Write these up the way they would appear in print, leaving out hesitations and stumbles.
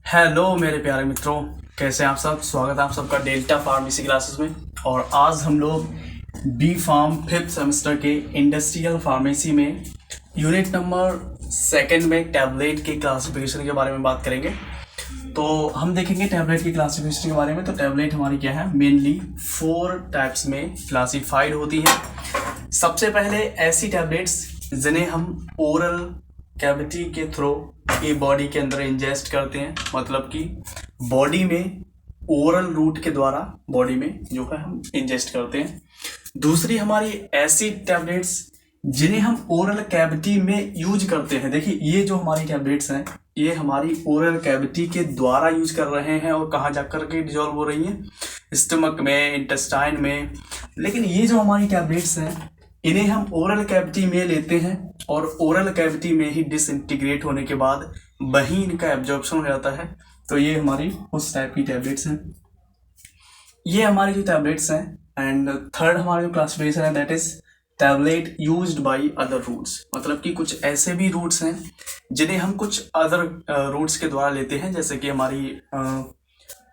Hello मेरे प्यारे मित्रों, कैसे हैं आप सब। स्वागत है आप सबका डेल्टा फार्मेसी क्लासेस में। और आज हम लोग बी फार्म 5th सेमेस्टर के इंडस्ट्रियल फार्मेसी में यूनिट नंबर 2 में टैबलेट के क्लासिफिकेशन के बारे में बात करेंगे। तो हम देखेंगे टैबलेट की क्लासिफिकेशन के बारे में। तो टैबलेट हमारी क्या है, मेनली 4 टाइप्स में क्लासिफाइड होती हैं। सबसे पहले ऐसी टैबलेट्स जिन्हें हम ओरल कैविटी के थ्रू ये बॉडी के अंदर इंजेस्ट करते हैं, मतलब कि बॉडी में ओरल रूट के द्वारा बॉडी में जो है हम इंजेस्ट करते हैं। दूसरी हमारी ऐसी टैबलेट्स जिन्हें हम ओरल कैविटी में यूज करते हैं। देखिए ये जो हमारी टैबलेट्स हैं ये हमारी ओरल कैविटी के द्वारा यूज कर रहे हैं और कहाँ जाकर के डिजॉल्व हो रही हैं, स्टमक में, इंटेस्टाइन में। लेकिन ये जो हमारी टैबलेट्स हैं इन्हें हम ओरल कैविटी में लेते हैं और ओरल कैविटी में ही डिसइंटीग्रेट होने के बाद वहीं इनका एब्जॉर्प्शन हो जाता है। तो ये हमारी उस टाइप की टैबलेट्स हैं। ये हमारी जो टैबलेट्स हैं। एंड थर्ड हमारा जो क्लासिफिकेशन है that is tablet used by other routes, मतलब कि कुछ ऐसे भी रूट्स हैं जिन्हें हम कुछ अदर रूट्स के द्वारा लेते हैं, जैसे कि हमारी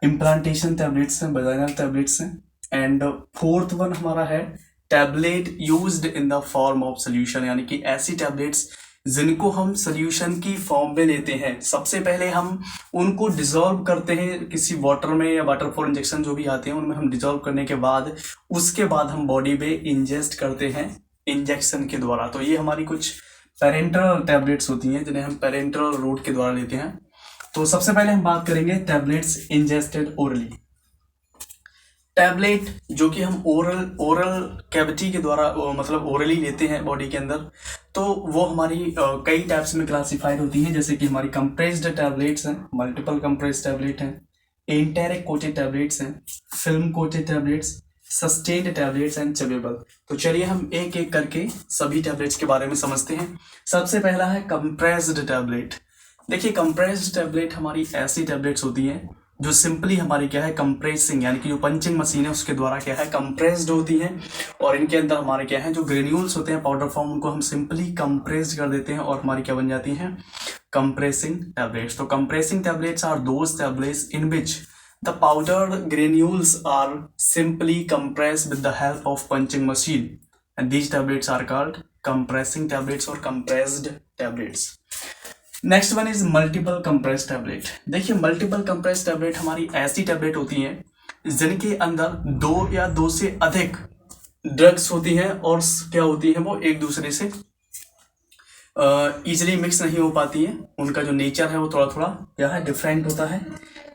इम्प्लांटेशन टैबलेट्स हैं, वजाइनल टैबलेट्स हैं। एंड फोर्थ वन हमारा है tablet used in the form of solution, यानी कि ऐसी टैबलेट्स जिनको हम सोल्यूशन की फॉर्म में लेते हैं। सबसे पहले हम उनको डिसॉल्व करते हैं किसी वाटर में, या वाटर फॉर इंजेक्शन जो भी आते हैं उनमें हम डिसॉल्व करने के बाद उसके बाद हम बॉडी में इंजेस्ट करते हैं इंजेक्शन के द्वारा। तो ये हमारी कुछ पेरेंटल टैबलेट्स होती हैं जिन्हें हम पेरेंटल रूट के द्वारा लेते हैं। तो सबसे पहले हम बात करेंगे टैबलेट्स इंजेस्टेड ओरली। टैबलेट जो कि हम ओरल कैविटी के द्वारा मतलब ओरली लेते हैं बॉडी के अंदर, तो वो हमारी कई टाइप्स में क्लासिफाइड होती हैं। जैसे कि हमारी कंप्रेस्ड टैबलेट्स हैं, मल्टीपल कंप्रेस्ड टैबलेट हैं, एंटेरिक कोटेड टैबलेट्स हैं, film coated tablets, sustained tablets and chewable. तो चलिए हम एक एक करके सभी टैबलेट्स के बारे में समझते हैं। सबसे पहला है कंप्रेस्ड टैबलेट। देखिए कंप्रेस्ड टैबलेट हमारी ऐसी टैबलेट्स होती हैं जो सिंपली हमारी क्या है कंप्रेसिंग, यानी कि जो पंचिंग मशीन है उसके द्वारा क्या है कंप्रेस्ड होती हैं। और इनके अंदर हमारे क्या है जो ग्रेन्यूल्स होते हैं पाउडर फॉर्म, उनको हम सिंपली कंप्रेस्ड कर देते हैं और हमारी क्या बन जाती हैं कंप्रेसिंग टैबलेट्स। तो compressing tablets are those tablets in which the powder granules are simply compressed with the help of punching machine, and these tablets are called compressing tablets or compressed tablets. Next one is multiple compress tablet. देखिए multiple compress tablet हमारी ऐसी tablet होती हैं जिनके अंदर 2 या 2 से अधिक ड्रग्स होती हैं और क्या होती है वो एक दूसरे से इजीली मिक्स नहीं हो पाती हैं। उनका जो नेचर है वो थोड़ा थोड़ा क्या है डिफरेंट होता है।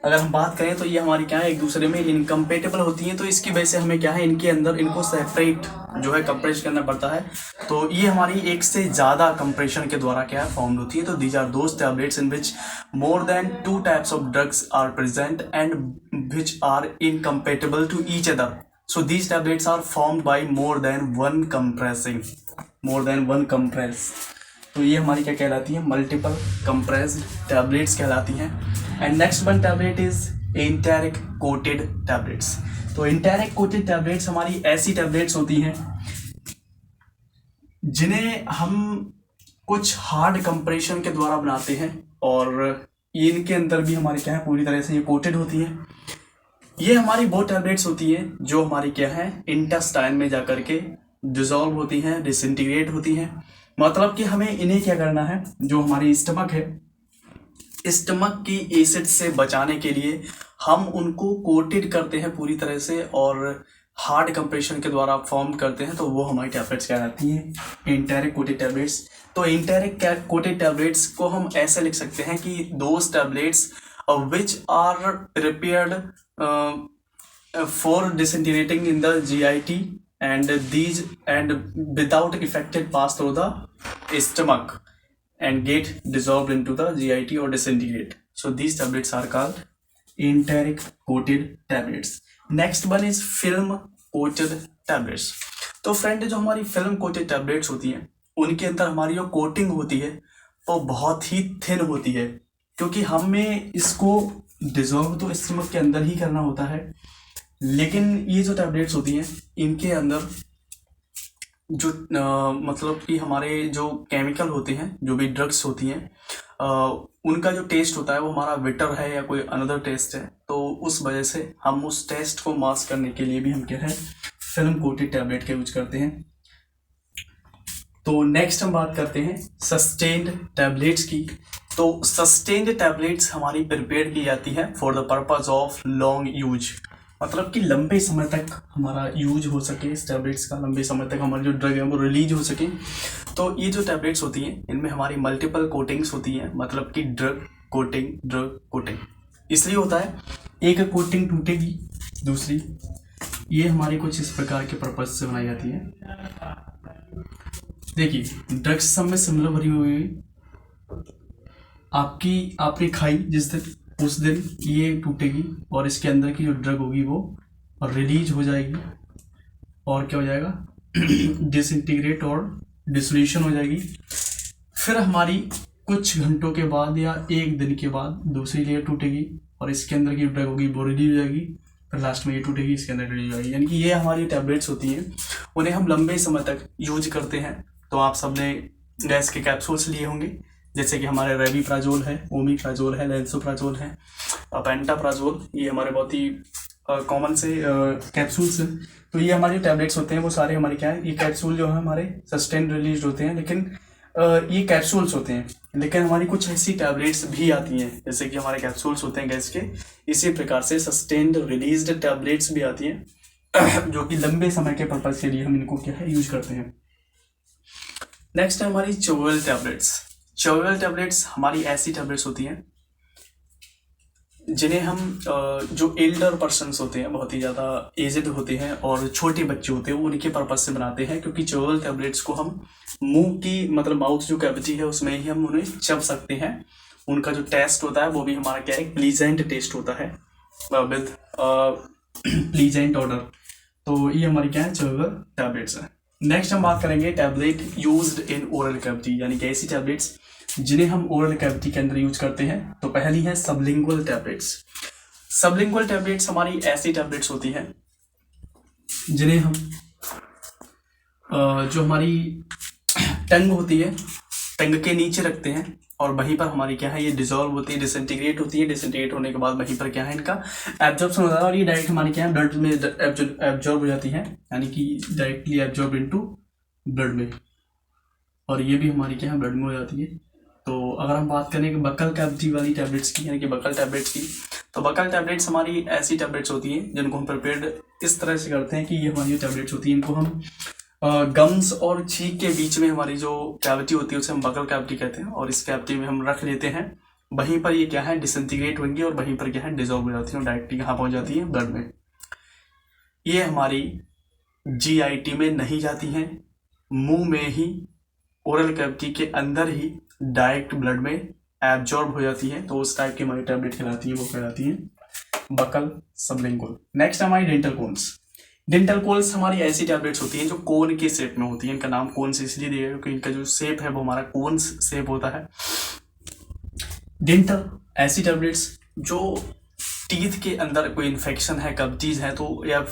अगर हम बात करें तो ये हमारी क्या है एक दूसरे में इनकम्पेटेबल होती हैं। तो इसकी वजह से हमें क्या है इनके अंदर इनको सेपरेट जो है कंप्रेस करना पड़ता है। तो ये हमारी एक से ज़्यादा कंप्रेशन के द्वारा क्या है फॉर्म होती है। तो these are those tablets in which more than 2 types of drugs are present and which are incompatible to each other. So these tablets are formed by more than one compress। तो ये हमारी क्या कहलाती है multiple compressed tablets कहलाती हैं। And next one tablet is enteric coated tablets. तो enteric coated tablets हमारी ऐसी टैबलेट्स होती हैं जिन्हें हम कुछ हार्ड कंप्रेशन के द्वारा बनाते हैं और इनके अंदर भी हमारी क्या है पूरी तरह से ये कोटेड होती हैं। ये हमारी वो टैबलेट्स होती हैं जो हमारी क्या है इंटेस्टाइन में जाकर के डिसॉल्व होती हैं, डिसइंटीग्रेट होती हैं। मतलब कि हमें इन्हें क्या करना है, जो हमारी स्टमक है, स्टमक की एसिड से बचाने के लिए हम उनको कोटेड करते हैं पूरी तरह से और हार्ड कंप्रेशन के द्वारा फॉर्म करते हैं। तो वो हमारी टैबलेट्स कहलाती हैं एंटेरिक कोटेड टैबलेट्स। तो एंटेरिक कोटेड टैबलेट्स को हम ऐसे लिख सकते हैं कि those tablets which are prepared for disintegrating in the GIT and these and without affected pass through the stomach and get dissolved into the GIT or disintegrate. So these tablets are called enteric coated tablets. Next one is film coated tablets. तो friend जो हमारी film coated tablets होती हैं उनके अंदर हमारी जो coating होती है वो बहुत ही थिन होती है, क्योंकि हमें इसको डिसॉल्व तो स्टमक के अंदर ही करना होता है। लेकिन ये जो टैबलेट्स होती हैं इनके अंदर जो मतलब कि हमारे जो केमिकल होते हैं, जो भी ड्रग्स होती हैं, उनका जो टेस्ट होता है वो हमारा बिटर है या कोई अनदर टेस्ट है, तो उस वजह से हम उस टेस्ट को मास्क करने के लिए भी हम क्या है, फिल्म कोटेड टैबलेट का यूज करते हैं। तो नेक्स्ट हम बात करते हैं सस्टेन्ड टैबलेट्स की। तो सस्टेन्ड टैबलेट्स हमारी प्रिपेयर की जाती है for the purpose of long use, मतलब कि लंबे समय तक हमारा यूज हो सके इस टैबलेट्स का, लंबे समय तक हमारी जो ड्रग है वो रिलीज हो सके। तो ये जो टैबलेट्स होती हैं इनमें हमारी मल्टीपल कोटिंग्स होती हैं, मतलब कि ड्रग कोटिंग इसलिए होता है, एक कोटिंग टूटेगी दूसरी, ये हमारी कुछ इस प्रकार के पर्पज से बनाई जाती है। देखिए ड्रग्स सब में सिमिलर भरी हुई आपने खाई जिस दिन, उस दिन ये टूटेगी और इसके अंदर की जो ड्रग होगी वो रिलीज हो जाएगी और क्या हो जाएगा, डिसइंटीग्रेट और डिसोल्यूशन हो जाएगी। फिर हमारी कुछ घंटों के बाद या एक दिन के बाद दूसरी लेयर टूटेगी और इसके अंदर की ड्रग होगी वो रिलीज हो जाएगी, फिर लास्ट में ये टूटेगी, इसके अंदर रिलीज हो जाएगी। यानी कि ये हमारी टैबलेट्स होती हैं, उन्हें हम लंबे समय तक यूज करते हैं। तो आप सबने गैस के कैप्सूल्स लिए होंगे, जैसे कि हमारे रेबीप्राजोल है, ओमिप्राजोल है, लेंसोप्राजोल है, पेंटाप्राजोल, ये हमारे बहुत ही कॉमन से कैप्सूल्स हैं। तो ये हमारे टैबलेट्स होते हैं, वो सारे हमारे क्या है, ये कैप्सूल जो है हमारे सस्टेन रिलीज होते हैं, लेकिन ये कैप्सूल्स होते हैं। लेकिन हमारी कुछ ऐसी टैबलेट्स भी आती हैं, जैसे कि हमारे कैप्सूल्स होते हैं गैस के, इसी प्रकार से सस्टेन्ड रिलीज्ड टैबलेट्स भी आती हैं जो कि लंबे समय के पर्पज के लिए हम इनको क्या है यूज करते हैं। नेक्स्ट है हमारी च्यूवेबल टैबलेट्स। च्यूवेबल टैबलेट्स हमारी ऐसी टैबलेट्स होती हैं जिन्हें हम जो एल्डर पर्सन्स होते हैं, बहुत ही ज़्यादा एजड होते हैं और छोटे बच्चे होते हैं, वो उनके पर्पज से बनाते हैं, क्योंकि च्यूवेबल टैबलेट्स को हम मुंह की मतलब माउथ जो कैविटी है उसमें ही हम उन्हें चब सकते हैं। उनका जो टेस्ट होता है वो भी हमारा क्या है, प्लीजेंट टेस्ट होता है विद प्लीजेंट ऑर्डर। तो ये हमारी क्या है, च्यूवेबल टैबलेट्स है। नेक्स्ट हम बात करेंगे tablet used in oral cavity, यानी कि ऐसी टैबलेट्स जिन्हें हम ओरल कैविटी के अंदर यूज करते हैं। तो पहली है सबलिंगुअल टैबलेट्स। सबलिंगुअल टैबलेट्स हमारी ऐसी टैबलेट्स होती हैं जिन्हें हम जो हमारी टंग होती है, टंग के नीचे रखते हैं और वहीं पर हमारी क्या है, ये डिजोल्व होती है, डिसइंटीग्रेट होती है। डिसइंटीग्रेट होने के बाद वहीं पर क्या है, इनका एब्जॉर्प्शन होता है और ये डायरेक्ट हमारी क्या है, ब्लड में एब्जॉर्ब हो जाती है, यानी कि डायरेक्टली एब्जॉर्ब इनटू ब्लड में, और ये भी हमारी क्या है, ब्लड में हो जाती है। तो अगर हम बात करें कि बकल कैविटी वाली टैबलेट्स की, यानी कि बकल टैबलेट्स की, तो बकल टैबलेट्स हमारी ऐसी टैबलेट्स होती हैं जिनको हम प्रिपेयर्ड इस तरह से करते हैं कि ये हमारी टैबलेट्स होती हैं, इनको हम गम्स और छींक के बीच में हमारी जो कैविटी होती है उसे हम बकल कैविटी कहते हैं, और इस कैविटी में हम रख लेते हैं। वहीं पर ये क्या है, डिसइंटीग्रेट होंगी और वहीं पर क्या है, डिजॉल्व हो जाती है और डायरेक्टली कहाँ पहुँच जाती है, ब्लड में। ये हमारी GIT में नहीं जाती हैं, मुंह में ही ओरल कैविटी के अंदर ही डायरेक्ट ब्लड में एब्जॉर्ब हो जाती है। तो उस टाइप की हमारी टैबलेट कहलाती है, वो कहलाती है बकल सबलिंगुअल। नेक्स्ट हमारी डेंटल कोन्स। डेंटल कोन्स हमारी ऐसी टैबलेट्स होती हैं जो कोन के शेप में होती हैं। इनका नाम कोन से इसलिए दिया क्योंकि इनका जो शेप है वो हमारा कोन्स शेप होता है। डेंटल ऐसी टैबलेट्स जो टीथ के अंदर कोई इन्फेक्शन है, कैविटीज है, तो या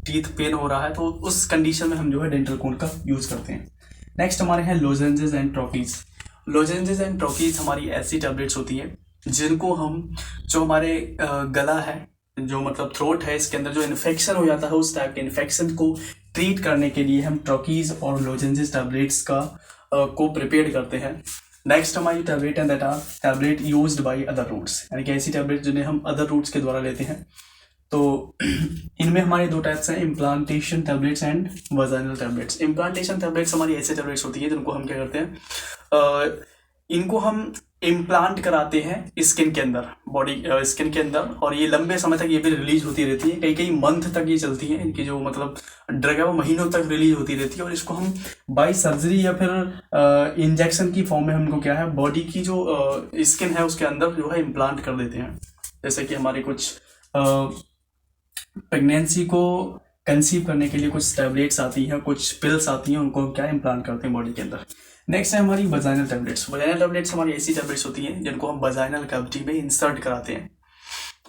टीथ पेन हो रहा है, तो उस कंडीशन में हम जो है डेंटल कोन का यूज करते हैं। नेक्स्ट हमारे हैं लोजेंजेस एंड ट्रॉकीज। लोजेंजेस एंड ट्रॉकीज हमारी ऐसी टैबलेट्स होती हैं जिनको हम, जो हमारे गला है, जो मतलब थ्रोट है, इसके अंदर जो इन्फेक्शन हो जाता है, उस टाइप के इन्फेक्शन को ट्रीट करने के लिए हम ट्रॉकीज और लोजेंजेस टैबलेट्स का को प्रिपेयर करते हैं। नेक्स्ट हमारी टैबलेट है that are tablet used by other routes, यानी कि ऐसी टैबलेट जिन्हें हम अदर रूट्स के द्वारा लेते हैं। तो इनमें हमारे दो टाइप्स हैं, implantation tablets and vaginal tablets. Implantation tablets हमारी ऐसे टैबलेट्स होती है जिनको हम क्या करते हैं, इनको हम इम्प्लांट कराते हैं स्किन के अंदर, बॉडी स्किन के अंदर, और ये लंबे समय तक ये भी रिलीज होती रहती है, कई मंथ तक ये चलती है। इनकी जो मतलब ड्रग है वो महीनों तक रिलीज होती रहती है, और इसको हम बाय सर्जरी या फिर इंजेक्शन की फॉर्म में हमको क्या है, बॉडी की जो स्किन है उसके अंदर जो है इम्प्लांट कर देते हैं। जैसे कि हमारे कुछ प्रेगनेंसी को कंसीव करने के लिए कुछ टैबलेट्स आती हैं, कुछ पिल्स आती हैं, उनको हम क्या इम्प्लांट करते हैं बॉडी के अंदर। नेक्स्ट है हमारी वजाइनल टैबलेट्स। वजाइनल टैबलेट्स हमारी ऐसी टैबलेट्स होती हैं जिनको हम वजाइनल कैविटी में इंसर्ट कराते हैं,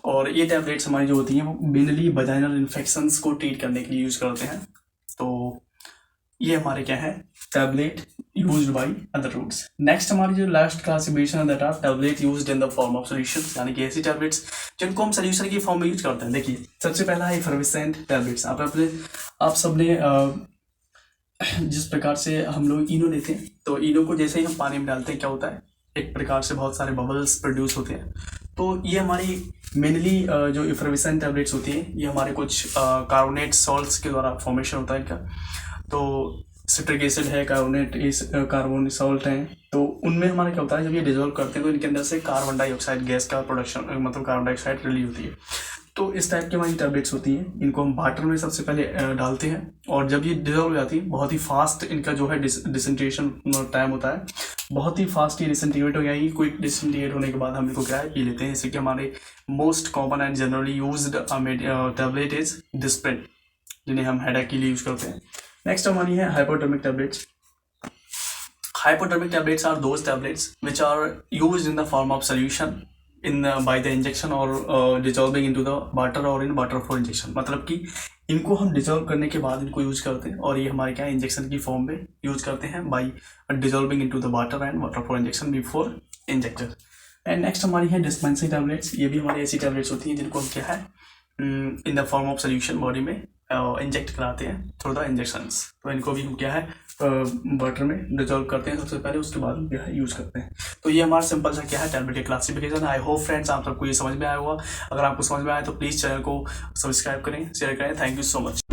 और ये टैबलेट्स हमारी जो होती हैं वो मेनली वजाइनल इन्फेक्शंस को ट्रीट करने के लिए यूज करते हैं। तो ये हमारे क्या है, tablet used by other routes. Next हमारी जो लास्ट क्लासिफिकेशन है that are tablet used in the form of solution, यानी कि ऐसी टैबलेट्स जिनको हम सोल्यूशन की फॉर्म में यूज करते हैं। देखिए सबसे पहला है एफर्वेसेंट टैबलेट्स। आप सबने जिस प्रकार से हम लोग इनो लेते हैं, तो इनो को जैसे ही हम पानी में डालते हैं क्या होता है, एक प्रकार से बहुत सारे बबल्स प्रोड्यूस होते हैं। तो ये हमारी मेनली जो एफर्वेसेंट टैबलेट्स होती हैं, ये हमारे कुछ कार्बोनेट सॉल्ट्स के द्वारा फॉर्मेशन होता है इनका। तो सिट्रिक एसिड है, कार्बोनिक सॉल्ट हैं, तो उनमें हमारा क्या होता है, जब ये डिजोल्व करते हैं तो इनके अंदर से कार्बन डाइऑक्साइड गैस का प्रोडक्शन, मतलब कार्बन डाइऑक्साइड रिलीज होती है। तो इस टाइप की हमारी टैबलेट्स होती हैं, इनको हम वाटर में सबसे पहले डालते हैं, और जब ये डिजोल्व हो जाती है बहुत ही फास्ट इनका जो है डिसइंटीग्रेशन टाइम होता है, बहुत ही फास्ट ये डिसइंटीग्रेट हो जाएगी। क्विक डिसइंटीग्रेट होने के बाद हम इनको क्या है पी लेते हैं। जैसे कि हमारे most common and generally used tablet is Disprin, जिन्हें हम हेडेक के लिए यूज करते हैं। नेक्स्ट हमारी है हाइपोटर्मिक tablets. Hypodermic tablets are those tablets which are used in the form of solution by the injection or dissolving into the water or in water for injection। मतलब कि इनको हम डिजोल्व करने के बाद इनको यूज करते हैं, और ये हमारे क्या इंजेक्शन की फॉर्म में यूज करते हैं by dissolving into the water and water for injection before injector. And next हमारी है डिस्पेंसिंग टैबलेट्स। ये भी हमारी ऐसी टैबलेट्स होती हैं जिनको हम क्या है इन the form of solution body में इंजेक्ट कराते हैं थ्रू द इंजेक्शंस। तो इनको भी हम क्या है वाटर में डिजोल्व करते हैं सबसे पहले, उसके बाद क्या है यूज करते हैं। तो ये हमारा सिंपल सा क्या है tablet classification. I hope friends आप सबको ये समझ में आया होगा। अगर आपको समझ में आया तो प्लीज़ चैनल को सब्सक्राइब करें, शेयर करें। Thank you so much.